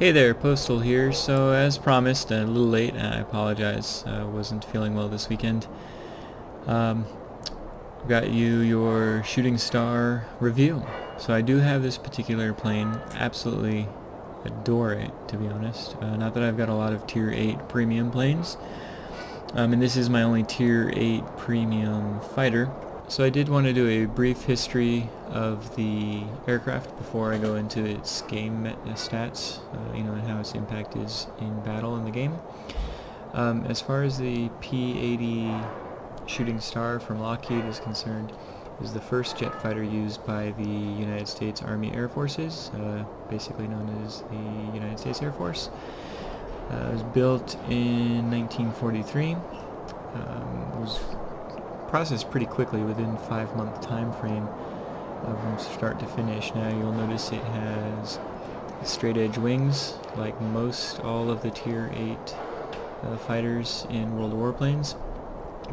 Hey there, Postal here. So as promised, a little late, and I apologize. I wasn't feeling well this weekend. Um, got you your Shooting Star review. So I do have this particular plane. Absolutely adore it, to be honest. Not that I've got a lot of Tier 8 premium planes. And this is my only Tier 8 premium fighter. So I did want to do a brief history of the aircraft before I go into its game stats, and how its impact is in battle in the game. As far as the P-80 Shooting Star from Lockheed is concerned, it is the first jet fighter used by the United States Army Air Forces, basically known as the United States Air Force. It was built in 1943. Was processed pretty quickly within 5-month time frame from start to finish. Now you'll notice it has straight edge wings like most all of the Tier 8 fighters in World of Warplanes.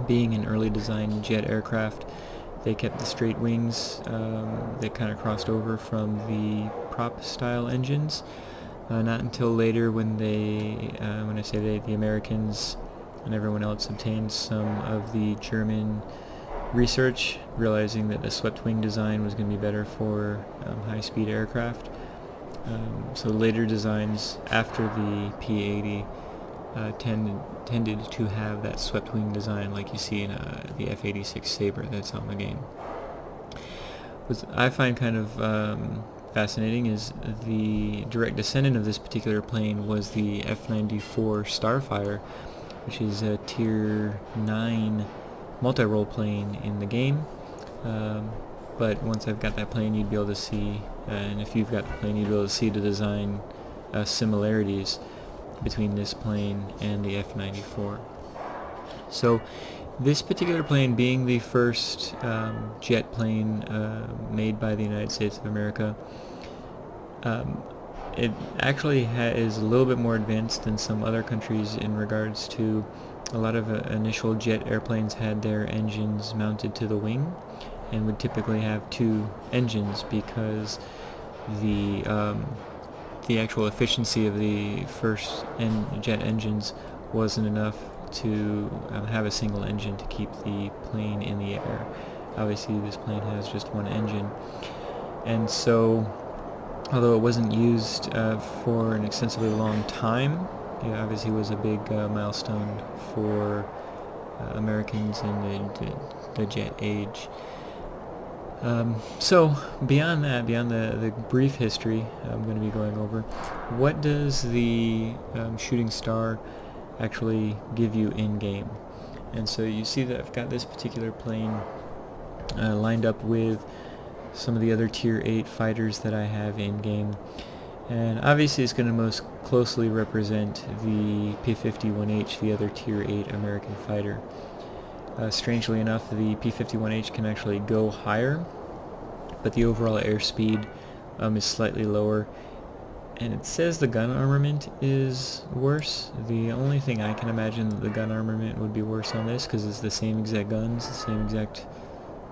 Being an early design jet aircraft, they kept the straight wings. They kind of crossed over from the prop style engines. Not until later when I say they, the Americans and everyone else obtained some of the German research, realizing that the swept wing design was going to be better for high-speed aircraft. So later designs after the P-80 tended to have that swept wing design like you see in the F-86 Sabre that's on the game. What I find kind of fascinating is the direct descendant of this particular plane was the F-94 Starfire, which is a Tier 9 multi-role plane in the game. But once I've got that plane, you'd be able to see, and if you've got the plane, you'd be able to see the design similarities between this plane and the F-94. So this particular plane, being the first jet plane made by the United States of America, it actually is a little bit more advanced than some other countries in regards to a lot of initial jet airplanes had their engines mounted to the wing and would typically have two engines because the actual efficiency of the first jet engines wasn't enough to have a single engine to keep the plane in the air. Obviously this plane has just one engine, and so although it wasn't used for an extensively long time, it obviously was a big milestone for Americans in the jet age. So beyond that, beyond the brief history I'm going to be going over, what does the Shooting Star actually give you in-game? And so you see that I've got this particular plane lined up with some of the other Tier 8 fighters that I have in-game. And obviously it's going to most closely represent the P-51H, the other Tier 8 American fighter. Strangely enough, the P-51H can actually go higher, but the overall airspeed is slightly lower. And it says the gun armament is worse. The only thing I can imagine that the gun armament would be worse on this, because it's the same exact guns, the same exact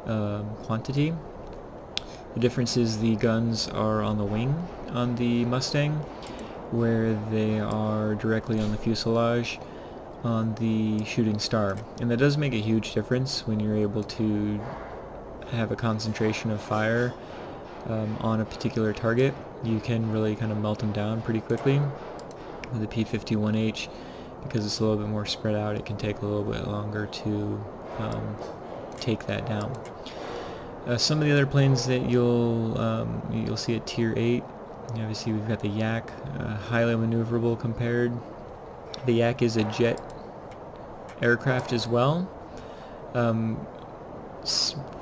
quantity. The difference is the guns are on the wing on the Mustang, where they are directly on the fuselage on the Shooting Star. And that does make a huge difference when you're able to have a concentration of fire on a particular target. You can really kind of melt them down pretty quickly. With the P-51H, because it's a little bit more spread out, it can take a little bit longer to take that down. Some of the other planes that you'll see at Tier 8, obviously we've got the Yak, highly maneuverable compared. The Yak is a jet aircraft as well.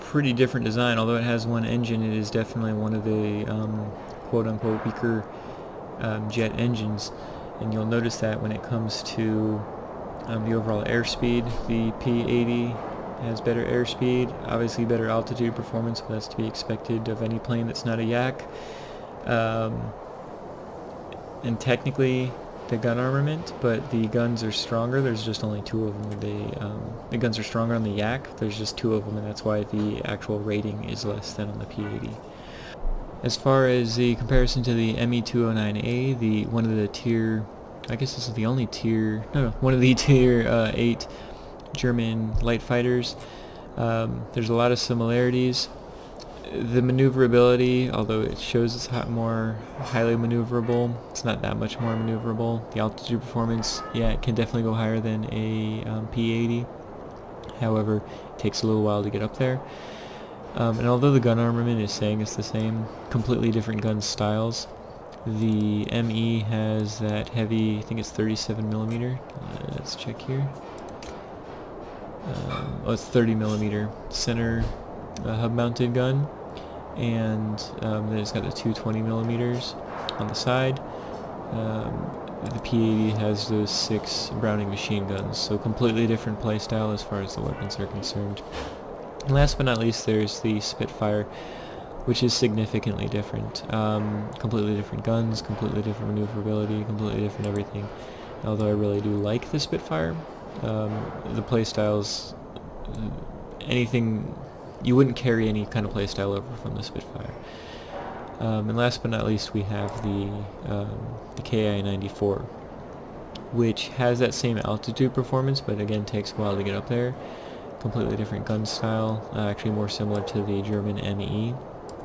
Pretty different design, although it has one engine. It is definitely one of the quote-unquote weaker jet engines, and you'll notice that when it comes to the overall airspeed, the P-80 has better airspeed, obviously better altitude performance, but that's to be expected of any plane that's not a Yak. And technically the gun armament, but the guns are stronger. There's just only two of them. The guns are stronger on the Yak. There's just two of them, and that's why the actual rating is less than on the P-80. As far as the comparison to the ME-209A, one of the tier, I guess this is the only tier, no, one of the tier 8 German light fighters, there's a lot of similarities. The maneuverability, although it shows it's more highly maneuverable, it's not that much more maneuverable. The altitude performance, yeah, it can definitely go higher than a P-80. However, it takes a little while to get up there. And although the gun armament is saying it's the same, completely different gun styles. The ME has that heavy, I think it's 37mm. Let's check here. Oh, it's 30mm center hub-mounted gun, and then it's got the 220mm on the side. The P-80 has those 6 Browning machine guns, so completely different playstyle as far as the weapons are concerned. And last but not least, there's the Spitfire, which is significantly different. Completely different guns, completely different maneuverability, completely different everything. Although I really do like the Spitfire, the playstyles, anything, you wouldn't carry any kind of playstyle over from the Spitfire. And last but not least, we have the KI-94, which has that same altitude performance, but again takes a while to get up there. Completely different gun style, actually more similar to the German ME,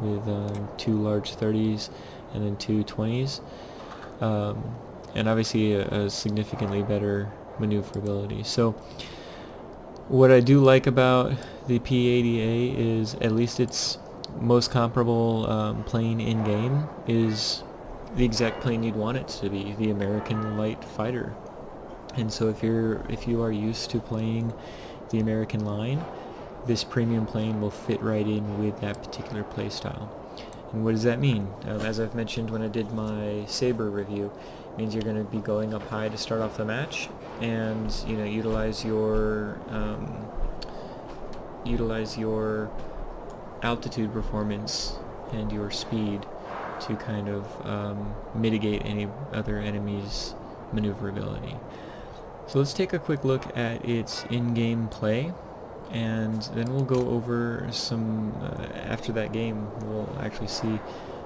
with 2 large 30s and then 2 20s, and obviously a significantly better maneuverability. So what I do like about the P-80A is at least its most comparable plane in-game is the exact plane you'd want it to be, the American light fighter. And so if you are used to playing the American line, this premium plane will fit right in with that particular playstyle. And what does that mean? As I've mentioned when I did my Saber review, it means you're going to be going up high to start off the match, and utilize your altitude performance and your speed to kind of mitigate any other enemy's maneuverability. So let's take a quick look at its in-game play, and then we'll go over some, after that game, we'll actually see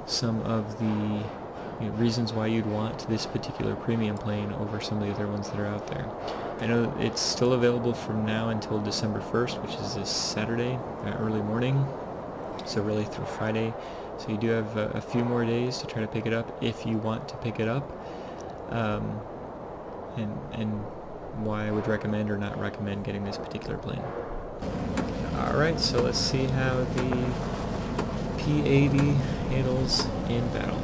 some of the reasons why you'd want this particular premium plane over some of the other ones that are out there. I know it's still available from now until December 1st, which is this Saturday, early morning, so really through Friday. So you do have a few more days to try to pick it up if you want to pick it up, and why I would recommend or not recommend getting this particular plane. Alright, so let's see how the P-80 handles in battle.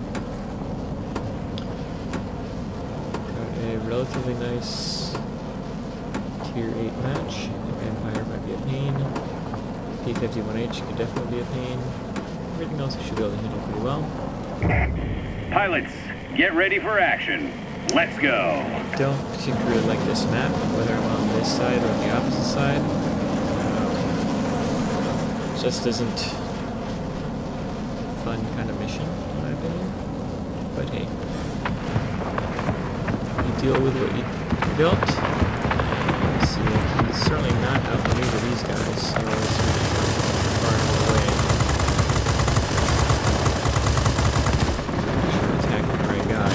Got a relatively nice Tier 8 match. The Empire might be a pain. P-51H could definitely be a pain. Everything else I should be able to handle pretty well. Pilots, get ready for action. Let's go. Don't particularly like this map, whether I'm on this side or on the opposite side. Just isn't a fun kind of mission, in my opinion. But hey, you deal with what you built. Let's see, he's certainly not outmaneuver these guys, so it's far away. Make sure I'm attacking the right guy.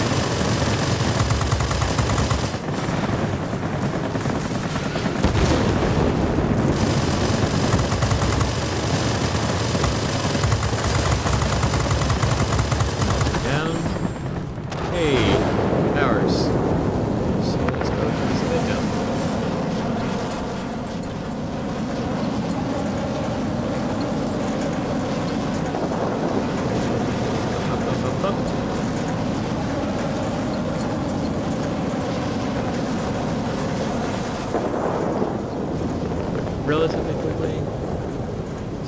Relatively quickly. Is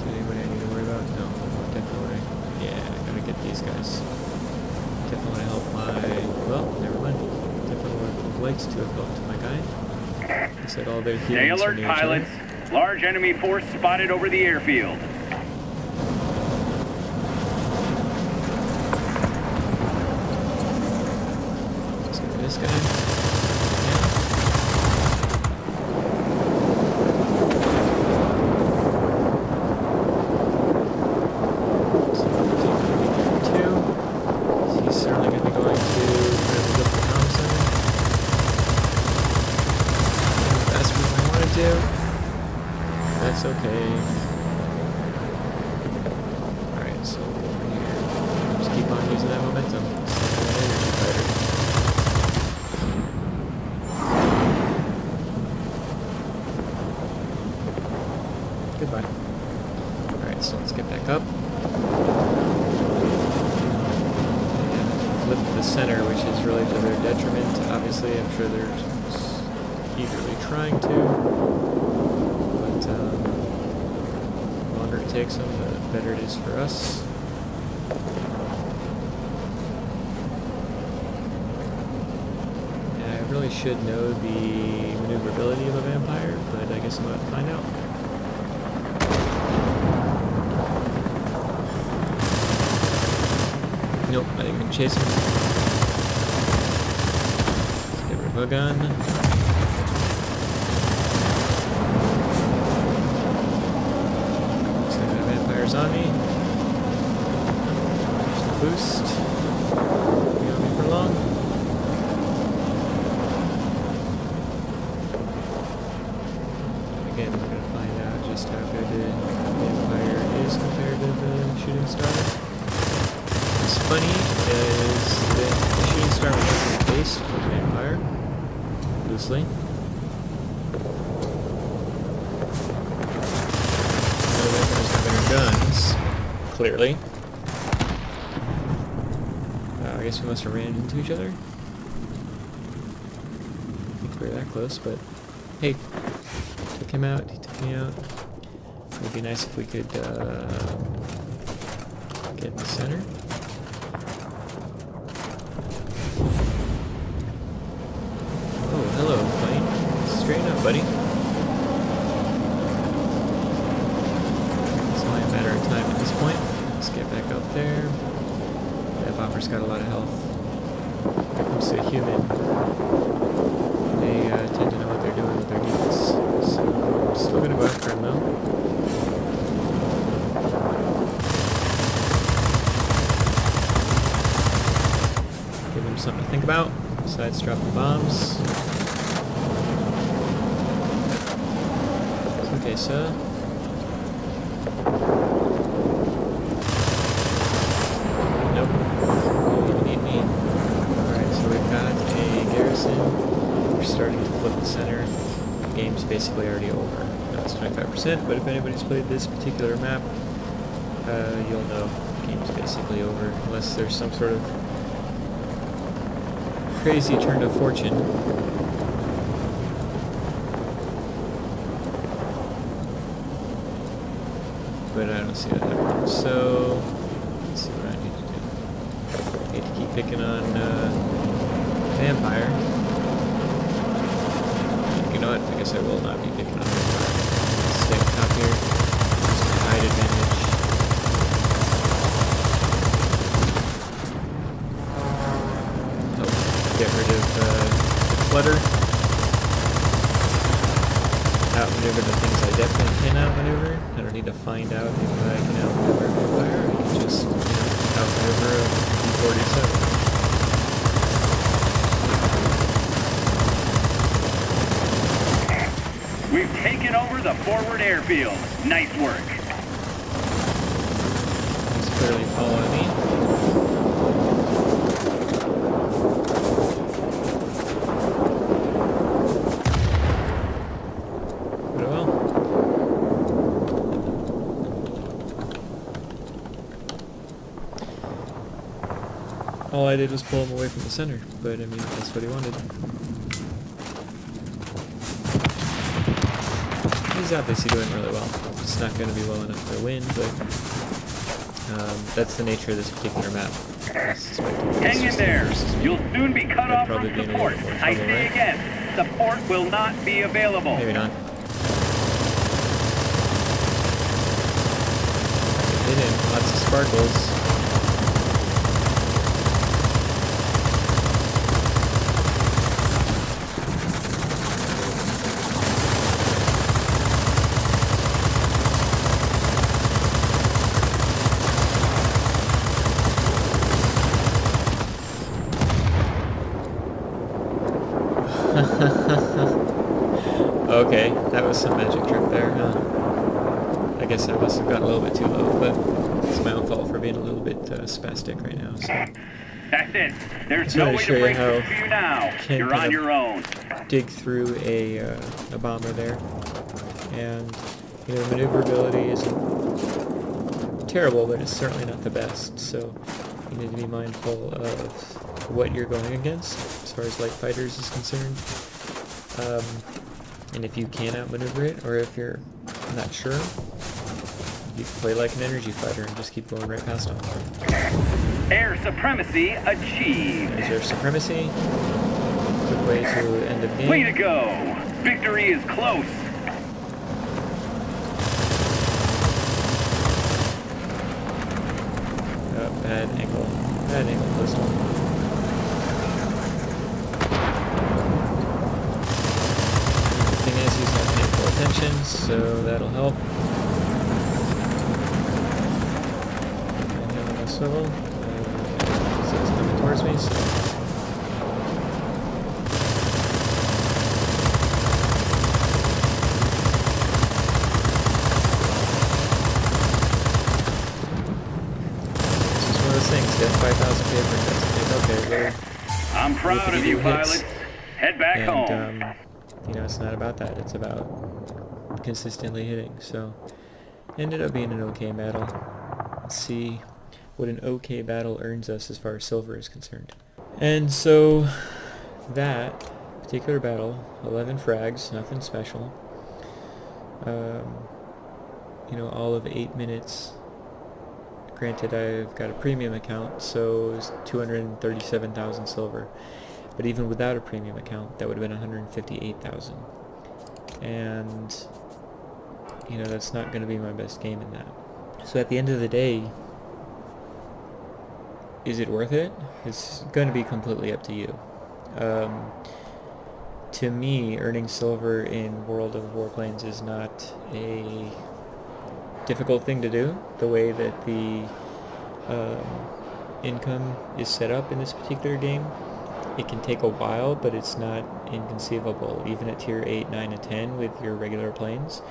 there anybody I need to worry about? No, definitely. Yeah, I gotta get these guys. Definitely want to help my... Well, never mind. Definitely want the legs to have helped my guy. He said all their healing. Stay alert, pilots. Large enemy force spotted over the airfield. Let's get this guy. to. That's okay. Alright, so here. Just keep on using that momentum. Energy fighter. Goodbye. Alright, so let's get back up. And flip to the center, which is really to their detriment. Obviously, I'm sure they're eagerly trying to. But the longer it takes them, the better it is for us. And I really should know the maneuverability of a vampire, but I guess I'm about to find out. Nope, not even gonna chase him. Get rid of a gun. Looks like that vampire's on me. There's the boost. Be on me for long. Again, we're gonna find out just how good the vampire is compared to the shooting star. What's funny is that the shooting star was based on the vampire, loosely. So the vampires have better guns, clearly. I guess we must have ran into each other. I think we were that close, but hey, took him out, he took me out. It would be nice if we could get in the center. Hello, plane. Straighten up, buddy. It's only a matter of time at this point. Let's get back up there. That bomber's got a lot of health. When it comes to a human, they tend to know what they're doing with their units. So I'm still gonna go after him though. Give him something to think about besides dropping bombs. Okay, sir. Nope. You need me. Alright, so we've got a garrison. We're starting to flip the center. The game's basically already over. Now it's 25%, but if anybody's played this particular map, you'll know the game's basically over. Unless there's some sort of crazy turn of fortune. But I don't see that happening. So, let's see what I need to do. I need to keep picking on Vampire. You know what? I guess I will not be picking on Vampire. Stay up top here. Just a height advantage. Oh, get rid of the clutter. Outmaneuver the things I definitely can outmaneuver. I don't need to find out if I can outmaneuver a vampire. I can just outmaneuver a P-47. We've taken over the forward airfield. Nice work. He's clearly following me. All I did was pull him away from the center, but I mean, that's what he wanted. He's obviously doing really well. It's not going to be well enough to win, but that's the nature of this particular map. Hang in there! You'll soon be cut off from support. I say again, support will not be available. Maybe not. Hit him. Lots of sparkles. Okay, that was some magic trick there, huh? I guess I must have gotten a little bit too low, but it's my own fault for being a little bit spastic right now. So That's it. There's just no wanted way to show to you break how through for you now. you can You're kind on of your own. dig through a bomber there, and you know, maneuverability isn't terrible, but it's certainly not the best. So you need to be mindful of what you're going against as far as light fighters is concerned. And if you can outmaneuver it, or if you're not sure, you can play like an energy fighter and just keep going right past them. Air supremacy achieved. Is there supremacy? Quick way to end the game. Way to go. Victory is close. Oh, bad angle. Bad angle, close one. The thing is, he's not paying full attention, so that'll help. Swivel. So it's coming towards me. So. This is one of those things. Get 5,000 paper invested. Okay, well, I'm proud of you, pilots. Head back home. You know, it's not about that. It's about consistently hitting. So, ended up being an okay battle. Let's see what an okay battle earns us as far as silver is concerned. And so that particular battle, 11 frags, nothing special. You know, all of 8 minutes. Granted, I've got a premium account, so it's 237,000 silver. But even without a premium account, that would have been 158,000. And, you know, that's not going to be my best game in that. So at the end of the day, is it worth it? It's going to be completely up to you. To me, earning silver in World of Warplanes is not a difficult thing to do. The way that the income is set up in this particular game, it can take a while, but it's not inconceivable, even at tier 8, 9, and 10 with your regular planes.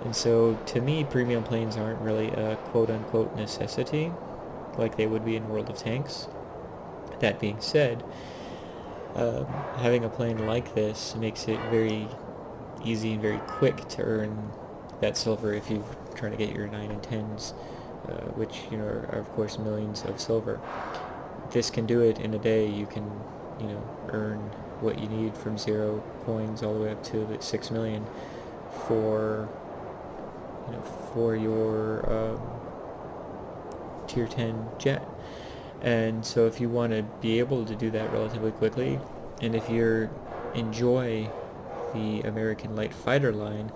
And so, to me, premium planes aren't really a quote-unquote necessity, like they would be in World of Tanks. That being said, having a plane like this makes it very easy and very quick to earn that silver if you're trying to get your 9 and 10s, which, you know, are of course millions of silver. This can do it in a day. You can, you know, earn what you need from 0 coins all the way up to the 6 million for, you know, for your tier 10 jet. And so if you want to be able to do that relatively quickly, and if you enjoy the American light fighter line,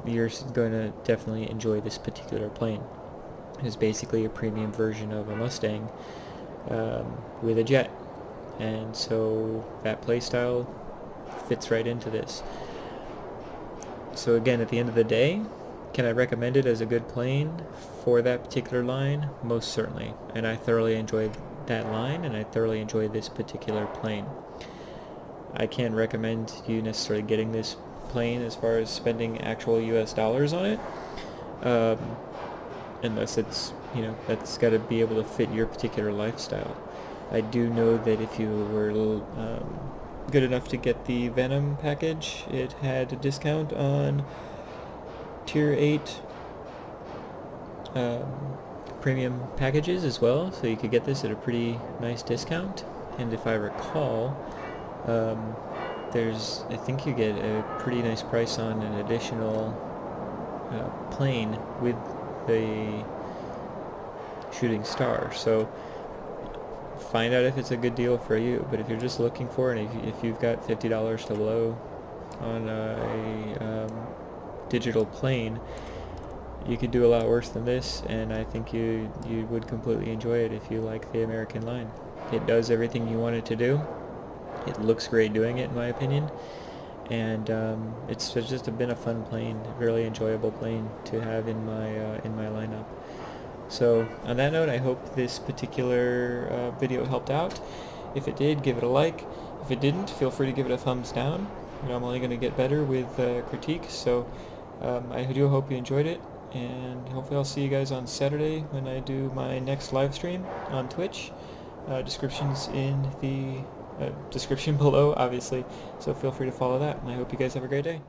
you're going to definitely enjoy this particular plane. It's basically a premium version of a Mustang with a jet, and so that playstyle fits right into this. So again, at the end of the day, can I recommend it as a good plane for that particular line? Most certainly. And I thoroughly enjoyed that line, and I thoroughly enjoyed this particular plane. I can't recommend you necessarily getting this plane as far as spending actual US dollars on it, unless it's, you know, that's got to be able to fit your particular lifestyle. I do know that if you were good enough to get the Venom package, it had a discount on tier 8 premium packages as well, so you could get this at a pretty nice discount. And if I recall, I think you get a pretty nice price on an additional plane with the shooting star. So find out if it's a good deal for you. But if you're just looking for it, and if you've got $50 to blow on a digital plane, you could do a lot worse than this, and I think you would completely enjoy it if you like the American line. It does everything you want it to do. It looks great doing it, in my opinion, and it's just been a fun plane, a really enjoyable plane to have in my lineup. So on that note, I hope this particular video helped out. If it did, give it a like. If it didn't, feel free to give it a thumbs down. I'm only going to get better with critique. So I do hope you enjoyed it, and hopefully I'll see you guys on Saturday when I do my next live stream on Twitch. Description's in the description below, obviously, so feel free to follow that, and I hope you guys have a great day.